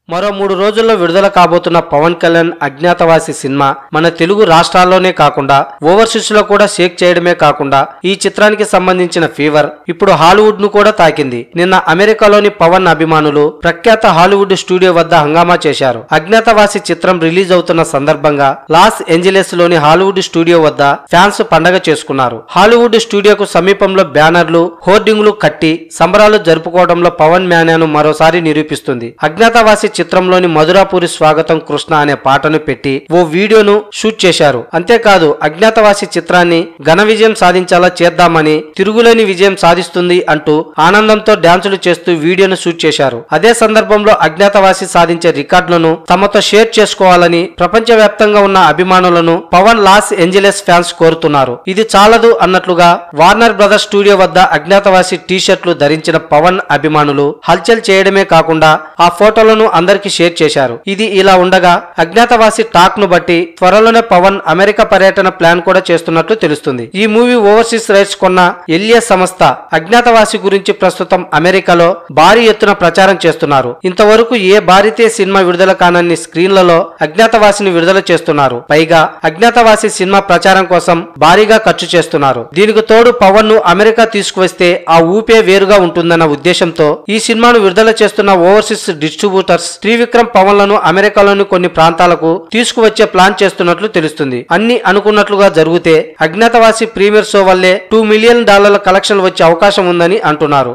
మరో 3 రోజుల్లో విడుదల కాబోతున్న పవన్ కళ్యాణ్ అజ్ఞాతవాసి సినిమా మన తెలుగు రాష్ట్రాల్లోనే కాకుండా ఓవర్సీస్ లో కూడా షేక్ చేయడమే కాకుండా ఈ చిత్రానికి సంబంధించిన ఫీవర్ ఇప్పుడు హాలీవుడ్ ను కూడా తాకింది. నిన్న అమెరికాలోని పవన్ అభిమానులు ప్రఖ్యాత హాలీవుడ్ స్టూడియో వద్ద హంగామా చేశారు. అజ్ఞాతవాసి చిత్రం రిలీజ్ అవుతున్న సందర్భంగా లాస్ ఏంజలీస్ లోని హాలీవుడ్ స్టూడియో వద్ద ఫ్యాన్స్ పండగ చేసుకున్నారు. హాలీవుడ్ స్టూడియోకు సమీపంలో బ్యానర్లు, హోర్డింగ్లు కట్టి సంబరాలు జరుపుకోవడంలో పవన్ మ్యాన్యాను మరోసారి నిరూపిస్తుంది. అజ్ఞాతవాసి చిత్రంలోని మధురాపురి స్వాగతం కృష్ణ అనే పాటను పెట్టి ఓ వీడియోను షూట్ చేశారు. అంతేకాదు అజ్ఞాతవాసి చిత్రాన్ని ఘన విజయం సాధించేలా చేద్దామని, తిరుగులేని విజయం సాధిస్తుంది అంటూ ఆనందంతో డాన్సులు చేస్తూ వీడియోను షూట్ చేశారు. అదే సందర్భంలో అజ్ఞాతవాసి సాధించే రికార్డులను తమతో షేర్ చేసుకోవాలని ప్రపంచవ్యాప్తంగా ఉన్న అభిమానులను పవన్ లాస్ ఏంజలీస్ ఫ్యాన్స్ కోరుతున్నారు. ఇది చాలదు అన్నట్లుగా వార్నర్ బ్రదర్స్ స్టూడియో వద్ద అజ్ఞాతవాసి టీ-షర్ట్లు ధరించిన పవన్ అభిమానులు హల్చల్ చేయడమే కాకుండా ఆ ఫోటోలను అందరికి షేర్ చేశారు. ఇది ఇలా ఉండగా అజ్ఞాతవాసి టాక్ ను బట్టి త్వరలోనే పవన్ అమెరికా పర్యటన ప్లాన్ కూడా చేస్తున్నట్లు తెలుస్తుంది. ఈ మూవీ ఓవర్సీస్ రైట్స్ కొన్న ఎల్ఏ సంస్థ అజ్ఞాతవాసి గురించి ప్రస్తుతం అమెరికాలో భారీ ఎత్తున ప్రచారం చేస్తున్నారు. ఇంతవరకు ఏ భారతీయ సినిమా విడుదల కానన్ని స్క్రీన్లలో అజ్ఞాతవాసిని విడుదల చేస్తున్నారు. పైగా అజ్ఞాతవాసి సినిమా ప్రచారం కోసం భారీగా ఖర్చు చేస్తున్నారు. దీనికి తోడు పవన్ ను అమెరికా తీసుకువస్తే ఆ ఊపే వేరుగా ఉంటుందన్న ఉద్దేశంతో ఈ సినిమాను విడుదల చేస్తున్న ఓవర్సీస్ డిస్ట్రిబ్యూటర్స్ త్రివిక్రమ్ పవన్ లను అమెరికాలోని కొన్ని ప్రాంతాలకు తీసుకువచ్చే ప్లాన్ చేస్తున్నట్లు తెలుస్తుంది. అన్ని అనుకున్నట్లుగా జరిగితే అజ్ఞాతవాసి ప్రీమియర్ షో వల్లే $2 మిలియన్ కలెక్షన్ వచ్చే అవకాశం ఉందని అంటున్నారు.